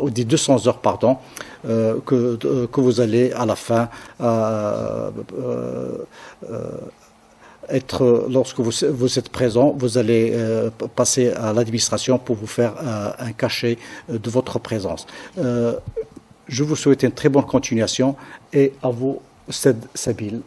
ou des 200 heures, pardon, que vous allez à la fin lorsque vous êtes présent, vous allez passer à l'administration pour vous faire un cachet de votre présence. Je vous souhaite une très bonne continuation et à vous, Sbéil,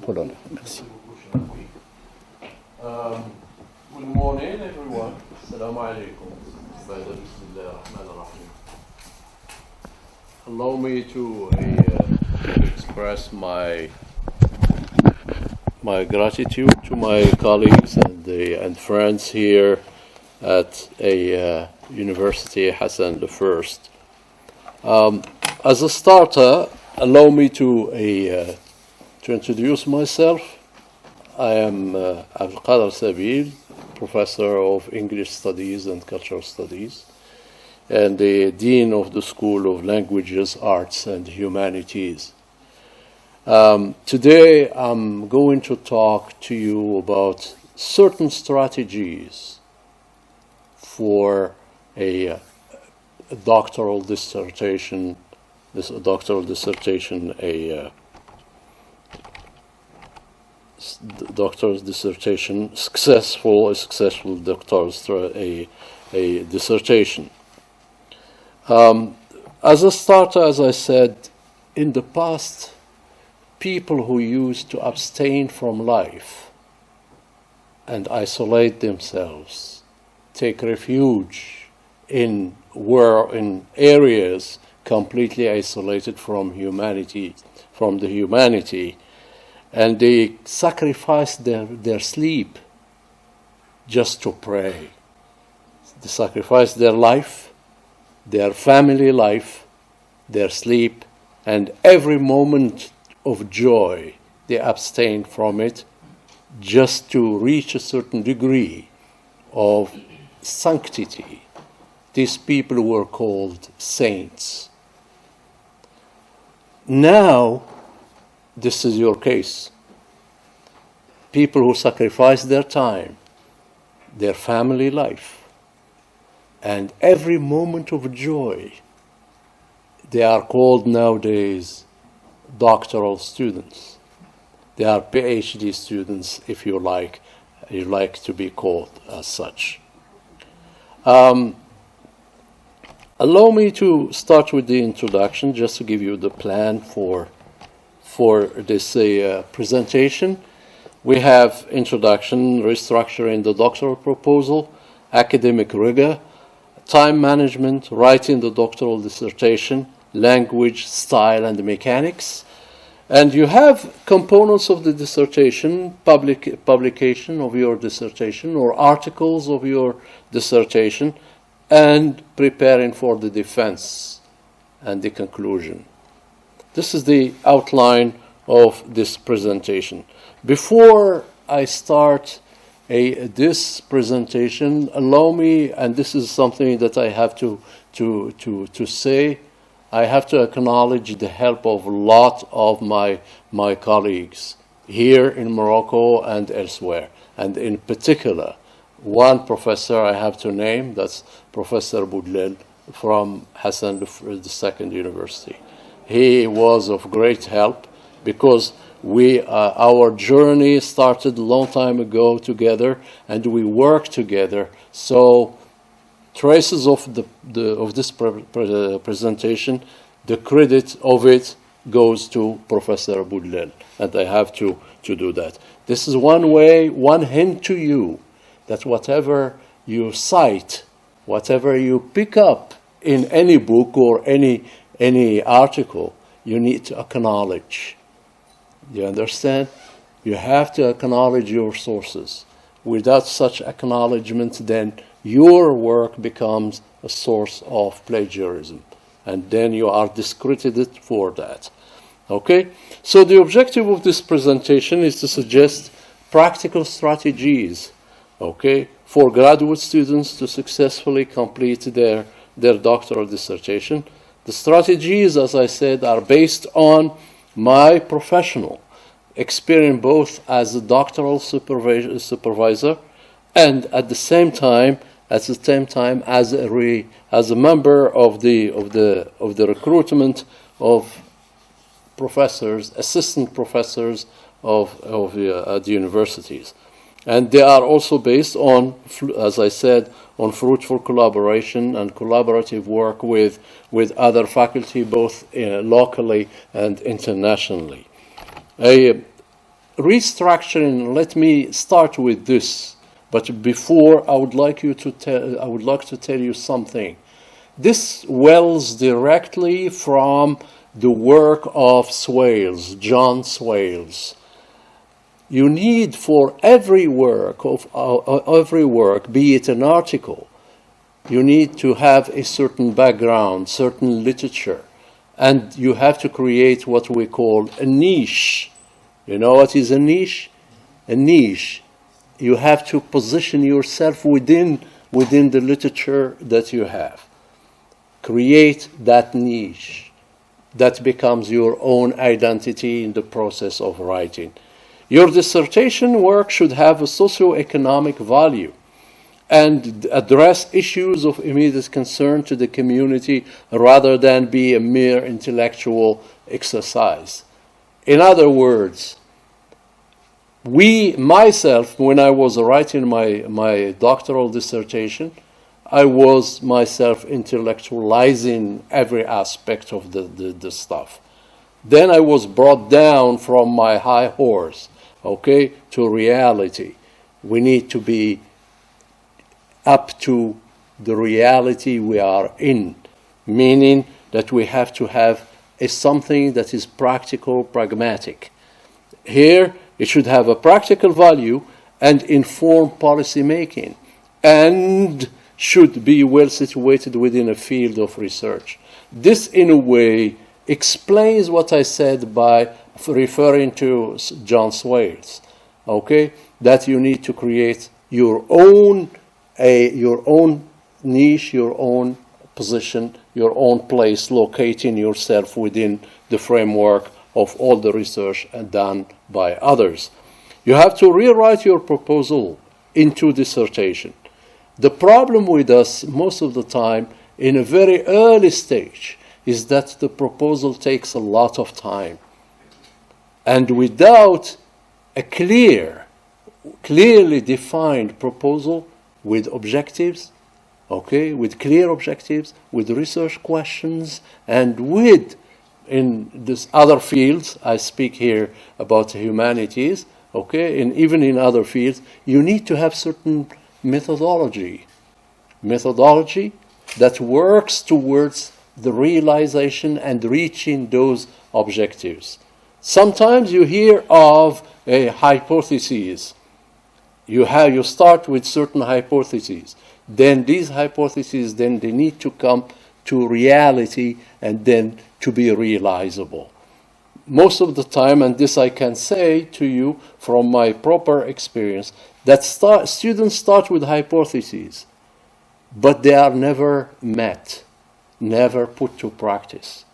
pour l'honneur. Merci. Good morning, everyone. Assalamu alaikum. Allow me to express my gratitude to my colleagues and friends here at a university, Hassan the First. As a starter, allow me to introduce myself. I am القادر سبيل, professor of English Studies and Cultural Studies, and the Dean of the School of Languages, Arts and Humanities. Today I'm going to talk to you about certain strategies for a doctoral dissertation, doctor's dissertation, successful doctor's a dissertation. As a starter, as I said, in the past, people who used to abstain from life and isolate themselves, take refuge in areas completely isolated from humanity, and they sacrificed their sleep just to pray. They sacrificed their life, their family life, their sleep, and every moment of joy they abstained from it just to reach a certain degree of sanctity. These people were called saints. Now, this is your case. People who sacrifice their time, their family life, and every moment of joy, they are called nowadays doctoral students. They are PhD students, if you like to be called as such. Allow me to start with the introduction, just to give you the plan for this presentation. We have introduction, restructuring the doctoral proposal, academic rigor, time management, writing the doctoral dissertation, language, style, and mechanics. And you have components of the dissertation, publication of your dissertation, or articles of your dissertation, and preparing for the defense and the conclusion. This is the outline of this presentation. Before I start this presentation, allow me, and this is something that I have to say, I have to acknowledge the help of a lot of my colleagues here in Morocco and elsewhere, and in particular, one professor I have to name, that's Professor Boudlel from Hassan the Second University. He was of great help because our journey started a long time ago together, and we worked together. So traces of this presentation, the credit of it goes to Professor Boudlel, and I have to do that. This is one hint to you that whatever you cite, whatever you pick up in any book or any article, you need to acknowledge. You understand? You have to acknowledge your sources. Without such acknowledgement, then your work becomes a source of plagiarism, and then you are discredited for that. Okay? So the objective of this presentation is to suggest practical strategies, okay, for graduate students to successfully complete their doctoral dissertation. The strategies, as I said, are based on my professional experience both as a doctoral supervisor and at the same time at the same time as a member of the recruitment of professors, assistant professors at the universities. And they are also based on, as I said, on fruitful collaboration and collaborative work with other faculty, both locally and internationally. Restructuring, let me start with this, but before I would like to tell you something. This wells directly from the work of Swales, John Swales. You need for every work, be it an article, you need to have a certain background, certain literature, and you have to create what we call a niche. You know what is a niche? A niche. You have to position yourself within the literature that you have. Create that niche. That becomes your own identity in the process of writing. Your dissertation work should have a socio-economic value and address issues of immediate concern to the community rather than be a mere intellectual exercise. In other words, myself, when I was writing my doctoral dissertation, I was myself intellectualizing every aspect of the stuff. Then I was brought down from my high horse, to reality. We need to be up to the reality we are in, meaning that we have to have something that is practical, pragmatic. Here, it should have a practical value and inform policy making, and should be well situated within a field of research. This, in a way, explains what I said by referring to John Swales, that you need to create your own niche, your own position, your own place, locating yourself within the framework of all the research done by others. You have to rewrite your proposal into dissertation. The problem with us most of the time in a very early stage is that the proposal takes a lot of time. And without a clearly defined proposal with objectives, with clear objectives, with research questions, and in these other fields, I speak here about humanities, and even in other fields, you need to have certain methodology that works towards the realization and reaching those objectives. Sometimes you hear of a hypothesis. You start with certain hypotheses. Then these hypotheses, then they need to come to reality and then to be realizable. Most of the time, and this I can say to you from my proper experience, that students start with hypotheses, but they are never met, never put to practice.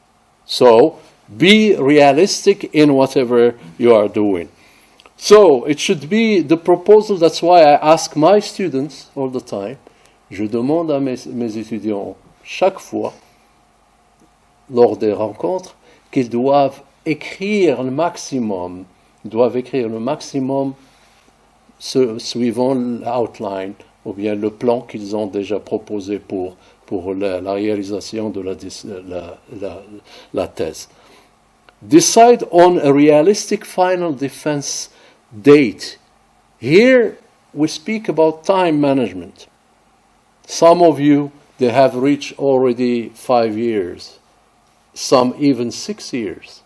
So be realistic in whatever you are doing. So it should be the proposal. That's why I ask my students all the time. Je demande à mes étudiants chaque fois, lors des rencontres, qu'ils doivent écrire le maximum, suivant l'outline ou bien le plan qu'ils ont déjà proposé pour la réalisation de la thèse. Decide on a realistic final defense date. Here we speak about time management. Some of you, they have reached already 5 years, some even 6 years.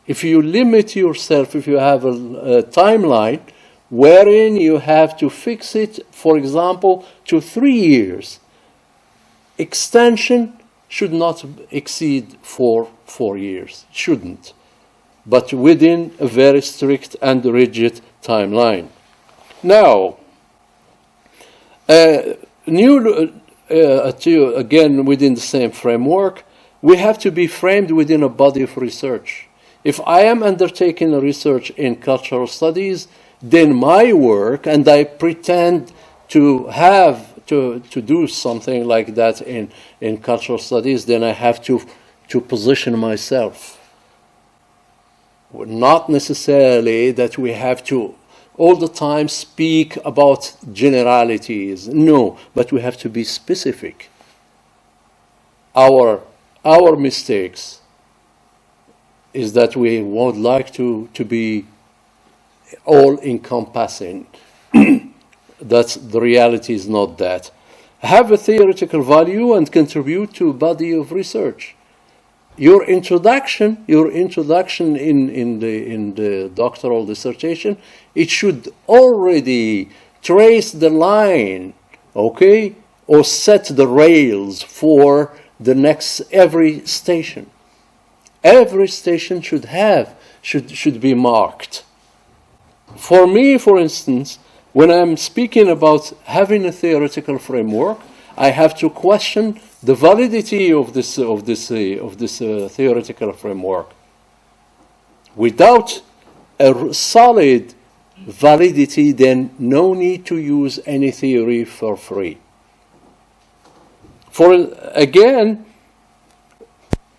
If you limit yourself, if you have a timeline wherein you have to fix it, for example, to 3 years, extension should not exceed 4 years. Shouldn't. But within a very strict and rigid timeline. Now, again, within the same framework, we have to be framed within a body of research. If I am undertaking a research in cultural studies, then my work, and I pretend to do something like that in cultural studies, then I have to position myself. Not necessarily that we have to all the time speak about generalities. No, but we have to be specific. Our mistakes is that we would like to be all-encompassing. That's the reality is not that. Have a theoretical value and contribute to a body of research. Your introduction in the doctoral dissertation, it should already trace the line, okay, or set the rails for the next every station. Every station should be marked. For me, for instance, when I'm speaking about having a theoretical framework, I have to question the validity of this theoretical framework. Without a solid validity, then no need to use any theory for free. Again,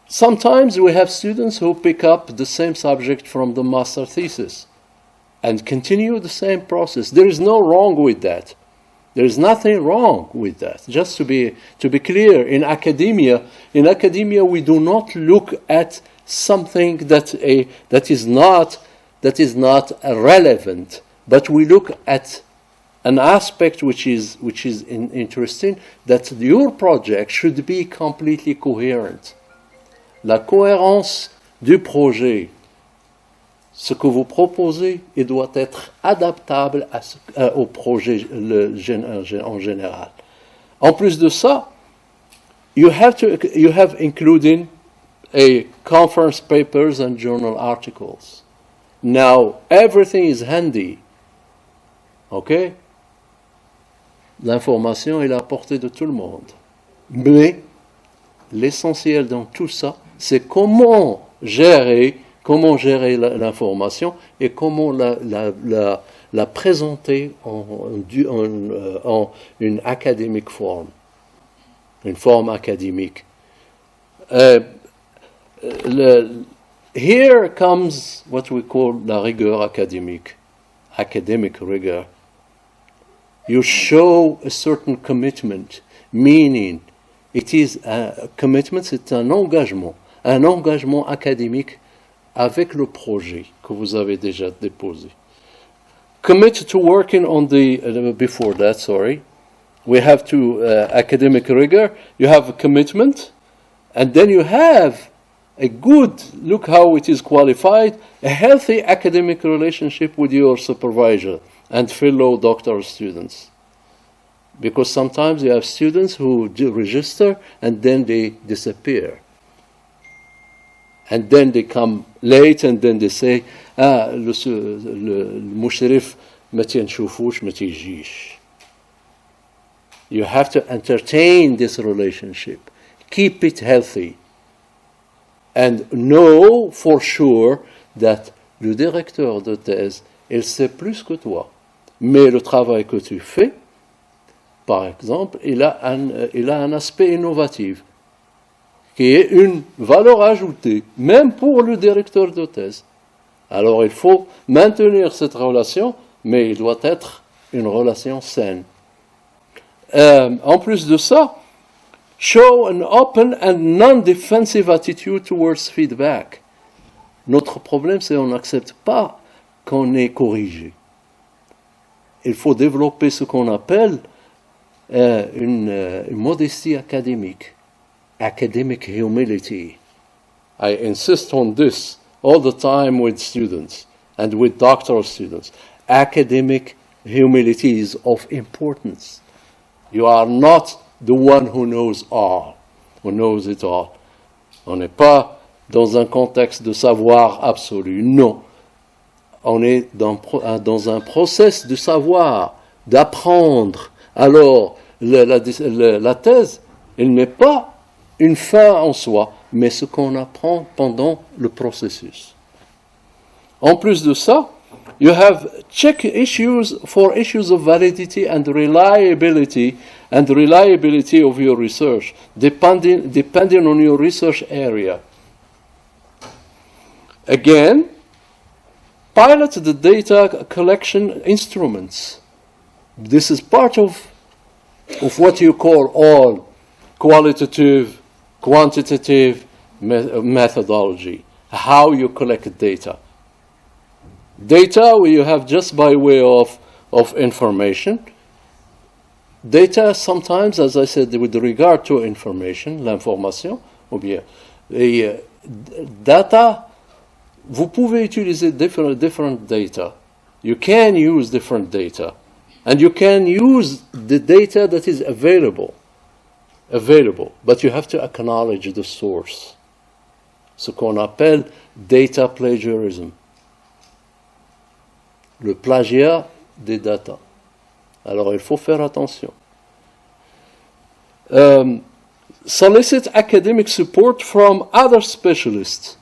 sometimes we have students who pick up the same subject from the master thesis and continue the same process. There is no wrong with that. There is nothing wrong with that. Just to be clear, in academia we do not look at something that is not relevant, but we look at an aspect which is interesting, that your project should be completely coherent. La cohérence du projet. Ce que vous proposez, il doit être adaptable au projet en général. En plus de ça, you have included a conference papers and journal articles. Now everything is handy, okay? L'information est à la portée de tout le monde. Mais l'essentiel dans tout ça, c'est comment gérer l'information et comment la présenter en une académique forme, une forme académique. Here comes what we call la rigueur académique, academic rigor. You show a certain commitment, meaning it is a commitment, c'est un engagement académique avec le projet que vous avez déjà déposé. Commit to working on before that, sorry. We have academic rigor, you have a commitment, and then you have a good, look how it is qualified, a healthy academic relationship with your supervisor and fellow doctoral students. Because sometimes you have students who do register and then they disappear. And then they come late and then they say, المشرف ما تنشوفوش ما تيجيش. You have to entertain this relationship. Keep it healthy. And know for sure that le directeur de thèse, il sait plus que toi. Mais le travail que tu fais, par exemple, il a un aspect innovatif, qui est une valeur ajoutée, même pour le directeur de thèse. Alors il faut maintenir cette relation, mais il doit être une relation saine. En plus de ça, show an open and non-defensive attitude towards feedback. Notre problème, c'est qu'on n'accepte pas qu'on est corrigé. Il faut développer ce qu'on appelle une modestie académique. Academic humility. I insist on this all the time with students and with doctoral students. Academic humility is of importance. You are not the one who knows it all. On n'est pas dans un contexte de savoir absolu. Non. On est dans un process de savoir, d'apprendre. Alors, la thèse, elle n'est pas une fin en soi, mais ce qu'on apprend pendant le processus. En plus de ça, You have check issues for issues of validity and reliability of your research, depending on your research area. Again, pilot the data collection instruments. This is part of what you call all qualitative, quantitative methodology, how you collect data. Data you have just by way of information. Data sometimes, as I said, with regard to information, l'information, ou bien, data, vous pouvez utiliser different data. You can use different data. And you can use the data that is available, but you have to acknowledge the source. Ce qu'on appelle data plagiarism. Le plagiat des data. Alors il faut faire attention. Solicit academic support from other specialists.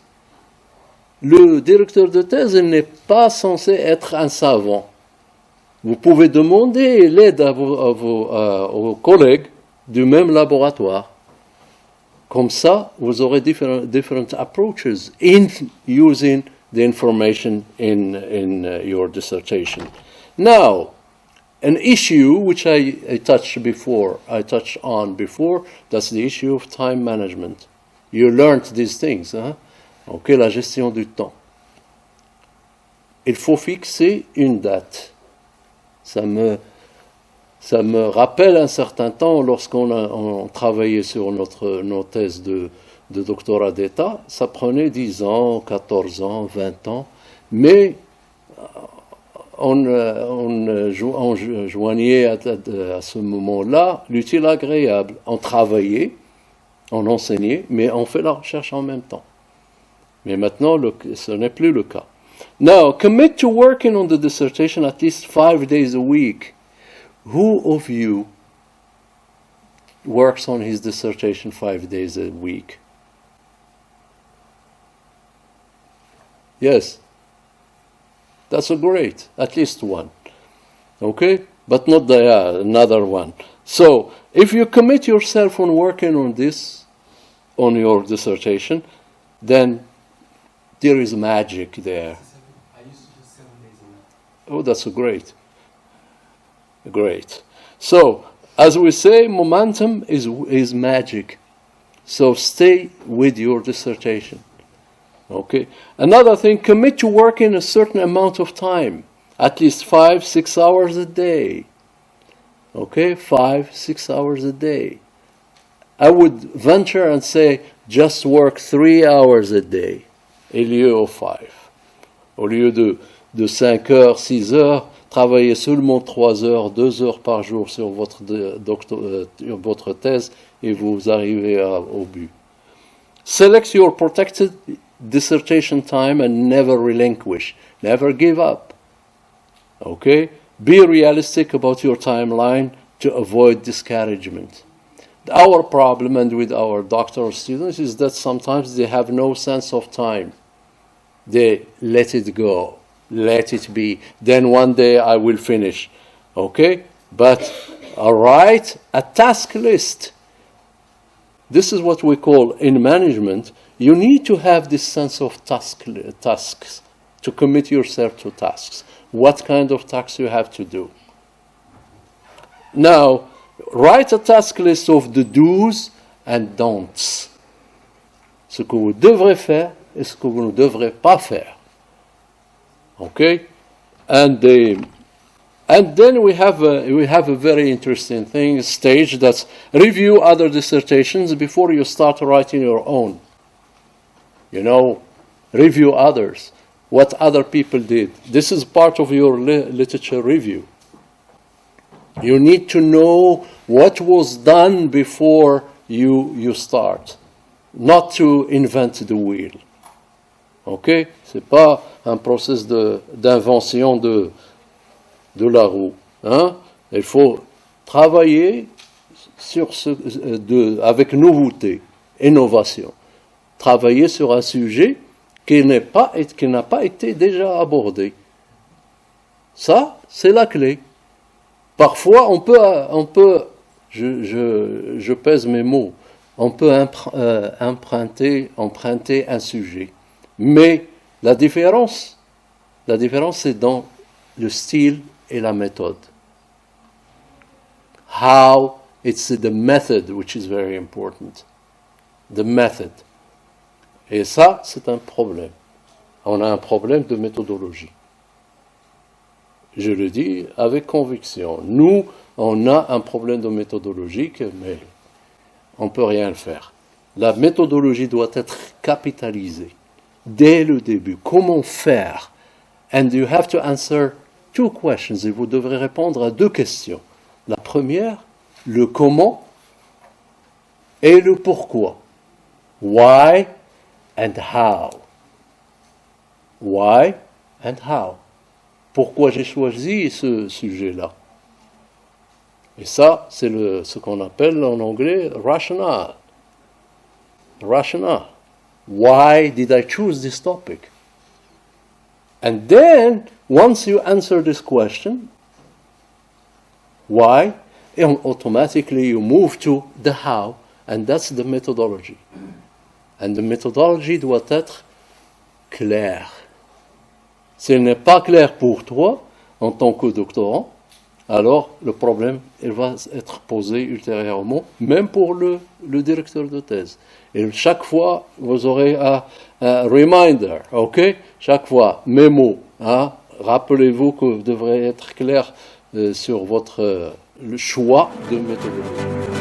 Le directeur de thèse n'est pas censé être un savant. Vous pouvez demander l'aide aux collègues du même laboratoire. Comme ça, vous aurez different approaches in using the information in your dissertation. Now, an issue which I touched on before, that's the issue of time management. You learned these things, hein? Okay, la gestion du temps. Il faut fixer une date. Ça me rappelle un certain temps lorsqu'on travaillait sur nos thèses de doctorat d'État. Ça prenait 10 ans, 14 ans, 20 ans, mais on joignait à ce moment-là l'utile agréable. On travaillait, on enseignait, mais on fait la recherche en même temps. Mais maintenant, ce n'est plus le cas. Now, commit to working on the dissertation at least 5 days a week. Who of you works on his dissertation 5 days a week? Yes. That's great. At least one. Okay? But not another one. So, if you commit yourself on working on this, on your dissertation, then there is magic there. I used to do 7 days a week. Oh, that's great. Great. So, as we say, momentum is magic. So stay with your dissertation. Okay. Another thing, commit to working a certain amount of time, at least 5-6 hours a day. Okay, 5-6 hours a day. I would venture and say just work 3 hours a day, au lieu of 5. Au lieu de 5 heures, 6 heures, travaillez seulement 3 heures, 2 heures par jour sur votre thèse et vous arrivez au but. Select your protected dissertation time and never relinquish. Never give up. Okay? Be realistic about your timeline to avoid discouragement. Our problem, and with our doctoral students, is that sometimes they have no sense of time. They let it go. Let it be. Then one day I will finish. Okay? But write a task list. This is what we call in management. You need to have this sense of tasks, to commit yourself to tasks. What kind of tasks you have to do. Now, write a task list of the do's and don'ts. Ce que vous devrez faire et ce que vous ne devrez pas faire. Okay? And then we have a very interesting thing, stage that's review other dissertations before you start writing your own. You know, review others, what other people did. This is part of your literature review. You need to know what was done before you start, not to invent the wheel. Okay? C'est pas un process d'invention de la roue. Hein? Il faut travailler avec nouveauté, innovation. Travailler sur un sujet qui n'a pas été déjà abordé. Ça, c'est la clé. Parfois, on peut je pèse mes mots, on peut emprunter un sujet. Mais la différence, c'est dans le style et la méthode. How, it's the method which is very important. The method. Et ça, c'est un problème. On a un problème de méthodologie. Je le dis avec conviction. Nous, on a un problème de méthodologie, mais on ne peut rien faire. La méthodologie doit être capitalisée dès le début. Comment faire? And you have to answer 2 questions. Et vous devrez répondre à 2 questions. La première, le comment et le pourquoi. Why and how. Why and how. Pourquoi j'ai choisi ce sujet-là? Et ça, c'est ce qu'on appelle en anglais rational. Rational. Why did I choose this topic? And then, once you answer this question, why, automatically you move to the how, and that's the methodology. And the methodology doit être claire. Si elle n'est pas claire pour toi, en tant que doctorant, alors le problème il va être posé ultérieurement, même pour le directeur de thèse. Et chaque fois, vous aurez un reminder, ok? Chaque fois, mémo. Hein? Rappelez-vous que vous devrez être clair sur le choix de méthodologie.